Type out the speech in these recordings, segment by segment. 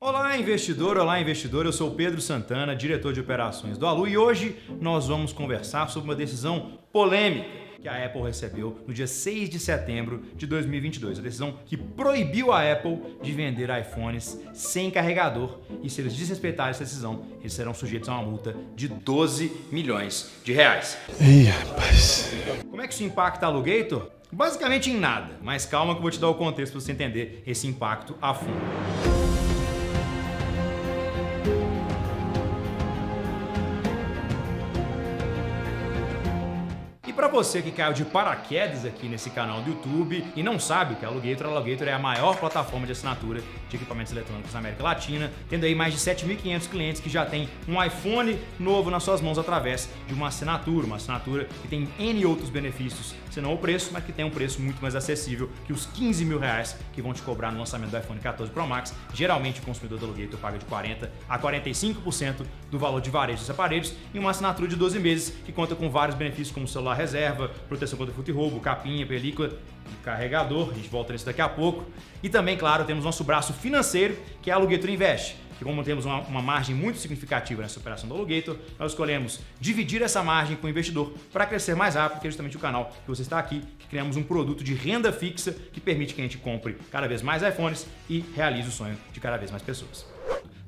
Olá investidor, eu sou o Pedro Santana, diretor de operações do Alu e hoje nós vamos conversar sobre uma decisão polêmica que a Apple recebeu no dia 6 de setembro de 2022, a decisão que proibiu a Apple de vender iPhones sem carregador e se eles desrespeitarem essa decisão, eles serão sujeitos a uma multa de 12 milhões de reais. Ih, rapaz. Como é que isso impacta a Alugator? Basicamente em nada, mas calma que eu vou te dar o contexto para você entender esse impacto a fundo. Para você que caiu de paraquedas aqui nesse canal do YouTube e não sabe o que é a Alugator é a maior plataforma de assinatura de equipamentos eletrônicos na América Latina, tendo aí mais de 7.500 clientes que já têm um iPhone novo nas suas mãos através de uma assinatura que tem N outros benefícios, senão o preço, mas que tem um preço muito mais acessível que os 15 mil reais que vão te cobrar no lançamento do iPhone 14 Pro Max. Geralmente o consumidor do Alugator paga de 40% a 45% do valor de varejo dos aparelhos em uma assinatura de 12 meses que conta com vários benefícios como celular reserva, proteção contra furto e roubo, capinha, película e carregador, a gente volta nisso daqui a pouco. E também, claro, temos nosso braço financeiro, que é a Alugator Invest, que como temos uma margem muito significativa nessa operação do Alugator, nós escolhemos dividir essa margem com o investidor para crescer mais rápido, que é justamente o canal que você está aqui, que criamos um produto de renda fixa que permite que a gente compre cada vez mais iPhones e realize o sonho de cada vez mais pessoas.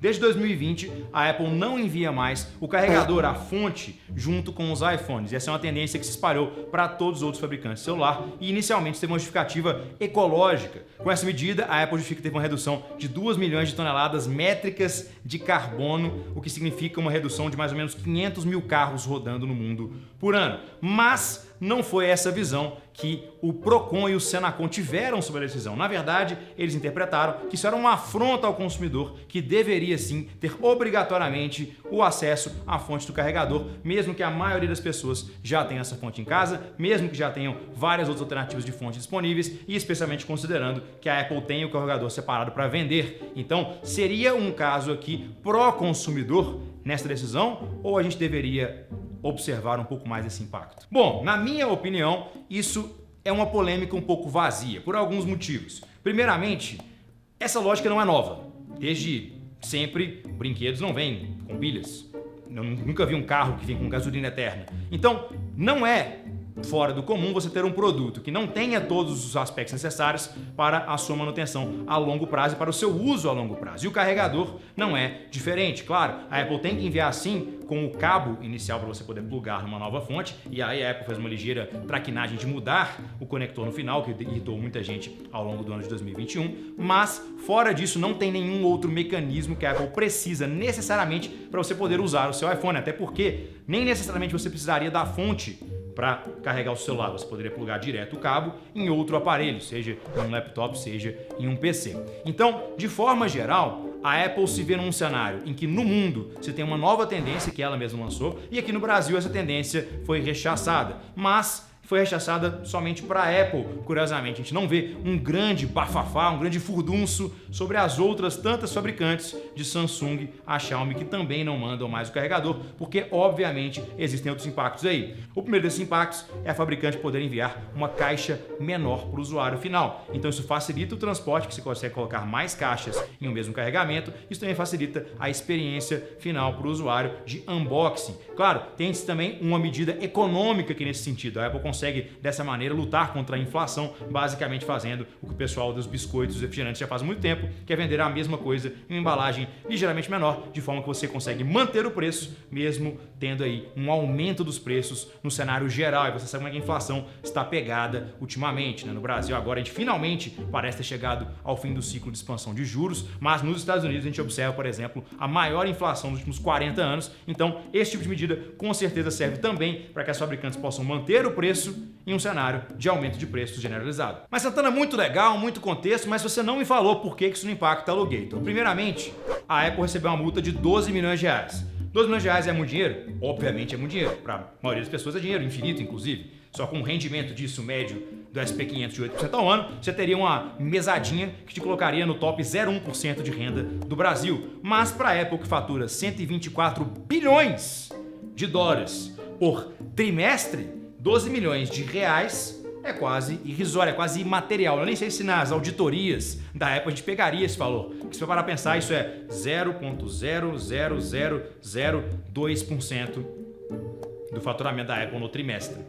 Desde 2020, a Apple não envia mais o carregador, a fonte, junto com os iPhones. E essa é uma tendência que se espalhou para todos os outros fabricantes de celular e inicialmente teve uma justificativa ecológica. Com essa medida, a Apple justifica que teve uma redução de 2 milhões de toneladas métricas de carbono, o que significa uma redução de mais ou menos 500 mil carros rodando no mundo por ano. Mas não foi essa visão que o Procon e o Senacon tiveram sobre a decisão. Na verdade, eles interpretaram que isso era uma afronta ao consumidor que deveria sim ter obrigatoriamente o acesso à fonte do carregador, mesmo que a maioria das pessoas já tenha essa fonte em casa, mesmo que já tenham várias outras alternativas de fonte disponíveis e especialmente considerando que a Apple tem o carregador separado para vender. Então, seria um caso aqui pró-consumidor nessa decisão ou a gente deveria observar um pouco mais esse impacto? Bom, na minha opinião, isso é uma polêmica um pouco vazia, por alguns motivos. Primeiramente, essa lógica não é nova. Desde sempre, brinquedos não vêm com pilhas. Eu nunca vi um carro que vem com gasolina eterna. Então, não é fora do comum você ter um produto que não tenha todos os aspectos necessários para a sua manutenção a longo prazo e para o seu uso a longo prazo. E o carregador não é diferente. Claro, a Apple tem que enviar sim com o cabo inicial para você poder plugar numa nova fonte, e aí a Apple fez uma ligeira traquinagem de mudar o conector no final, que irritou muita gente ao longo do ano de 2021, mas fora disso não tem nenhum outro mecanismo que a Apple precisa necessariamente para você poder usar o seu iPhone, até porque nem necessariamente você precisaria da fonte para carregar o celular, você poderia plugar direto o cabo em outro aparelho, seja em um laptop, seja em um PC. Então, de forma geral, a Apple se vê num cenário em que no mundo você tem uma nova tendência que ela mesma lançou e aqui no Brasil essa tendência foi rechaçada, mas foi rechaçada somente para a Apple. Curiosamente, a gente não vê um grande bafafá, um grande furdunço sobre as outras tantas fabricantes de Samsung, a Xiaomi, que também não mandam mais o carregador, porque obviamente existem outros impactos aí. O primeiro desses impactos é a fabricante poder enviar uma caixa menor para o usuário final. Então isso facilita o transporte, que você consegue colocar mais caixas em um mesmo carregamento. Isso também facilita a experiência final para o usuário de unboxing. Claro, tem também uma medida econômica aqui nesse sentido. A Apple consegue dessa maneira lutar contra a inflação, basicamente fazendo o que o pessoal dos biscoitos e refrigerantes já faz há muito tempo, que é vender a mesma coisa em uma embalagem ligeiramente menor, de forma que você consegue manter o preço, mesmo tendo aí um aumento dos preços no cenário geral. E você sabe como é que a inflação está pegada ultimamente, né? No Brasil agora a gente finalmente parece ter chegado ao fim do ciclo de expansão de juros, mas nos Estados Unidos a gente observa, por exemplo, a maior inflação dos últimos 40 anos. Então esse tipo de medida com certeza serve também para que as fabricantes possam manter o preço em um cenário de aumento de preços generalizado. Mas Santana, muito legal, muito contexto, mas você não me falou por que isso não impacta a Alugator. Primeiramente, a Apple recebeu uma multa de 12 milhões de reais. 12 milhões de reais é muito dinheiro? Obviamente é muito dinheiro. Para a maioria das pessoas é dinheiro infinito, inclusive. Só com um rendimento disso médio do SP500 de 8% ao ano, você teria uma mesadinha que te colocaria no top 0,1% de renda do Brasil. Mas para a Apple, que fatura 124 bilhões de dólares por trimestre, 12 milhões de reais é quase irrisória, é quase imaterial. Eu nem sei se nas auditorias da Apple a gente pegaria esse valor. Porque se for parar pra pensar, isso é 0,00002% do faturamento da Apple no trimestre.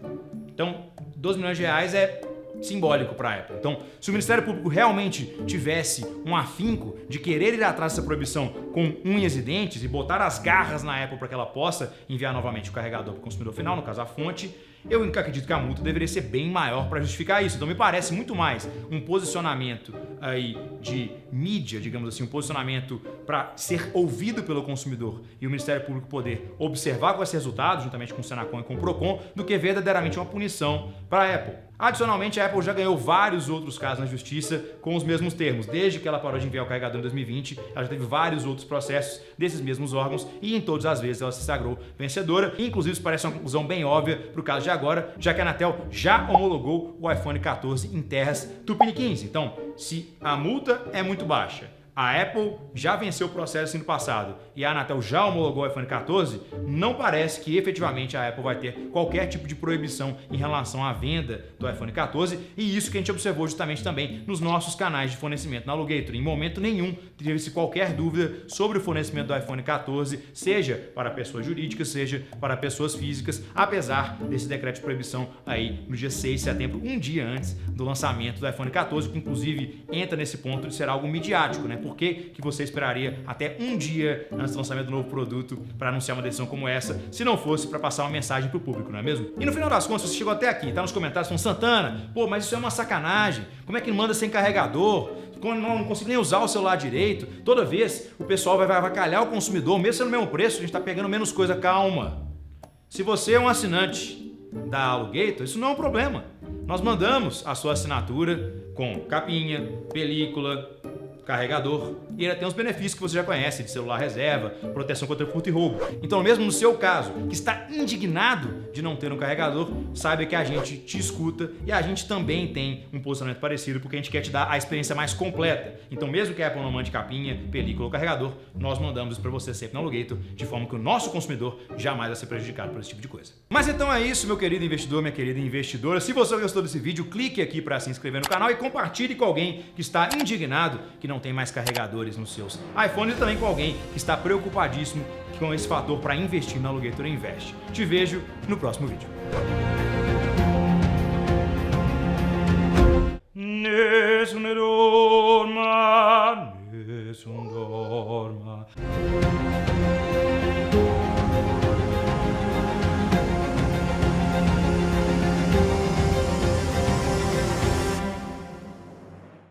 Então, 12 milhões de reais é simbólico para a Apple. Então, se o Ministério Público realmente tivesse um afinco de querer ir atrás dessa proibição com unhas e dentes e botar as garras na Apple para que ela possa enviar novamente o carregador para o consumidor final, no caso a fonte, eu acredito que a multa deveria ser bem maior para justificar isso. Então me parece muito mais um posicionamento aí de mídia, digamos assim, um posicionamento para ser ouvido pelo consumidor e o Ministério Público poder observar com esse resultado, juntamente com o Senacom e com o Procon, do que verdadeiramente uma punição para a Apple. Adicionalmente, a Apple já ganhou vários outros casos na justiça com os mesmos termos. Desde que ela parou de enviar o carregador em 2020, ela já teve vários outros processos desses mesmos órgãos e em todas as vezes ela se sagrou vencedora. Inclusive, isso parece uma conclusão bem óbvia para o caso de agora, já que a Anatel já homologou o iPhone 14 em terras tupiniquins. Então, se a multa é muito baixa, a Apple já venceu o processo no passado e a Anatel já homologou o iPhone 14, não parece que efetivamente a Apple vai ter qualquer tipo de proibição em relação à venda do iPhone 14, e isso que a gente observou justamente também nos nossos canais de fornecimento na Alugator. Em momento nenhum teve-se qualquer dúvida sobre o fornecimento do iPhone 14, seja para pessoas jurídicas, seja para pessoas físicas, apesar desse decreto de proibição aí no dia 6 de setembro, um dia antes do lançamento do iPhone 14, que inclusive entra nesse ponto de ser algo midiático, né? Por que você esperaria até um dia antes do lançamento do novo produto para anunciar uma decisão como essa, se não fosse para passar uma mensagem para o público, não é mesmo? E no final das contas, você chegou até aqui, tá nos comentários falando: Santana, pô, mas isso é uma sacanagem, como é que manda sem carregador? Não consigo nem usar o celular direito. Toda vez o pessoal vai avacalhar o consumidor, mesmo sendo o mesmo preço, a gente está pegando menos coisa. Calma. Se você é um assinante da Alugator, isso não é um problema. Nós mandamos a sua assinatura com capinha, película, carregador, e ainda tem os benefícios que você já conhece, de celular reserva, proteção contra furto e roubo. Então, mesmo no seu caso, que está indignado de não ter um carregador, saiba que a gente te escuta e a gente também tem um posicionamento parecido, porque a gente quer te dar a experiência mais completa. Então, mesmo que a Apple não mande capinha, película ou carregador, nós mandamos isso para você sempre na Alugator, de forma que o nosso consumidor jamais vai ser prejudicado por esse tipo de coisa. Mas então é isso, meu querido investidor, minha querida investidora. Se você gostou desse vídeo, clique aqui para se inscrever no canal e compartilhe com alguém que está indignado que não tem mais carregadores nos seus iPhones, e também com alguém que está preocupadíssimo com esse fator para investir na Alugator Invest. Te vejo no próximo vídeo.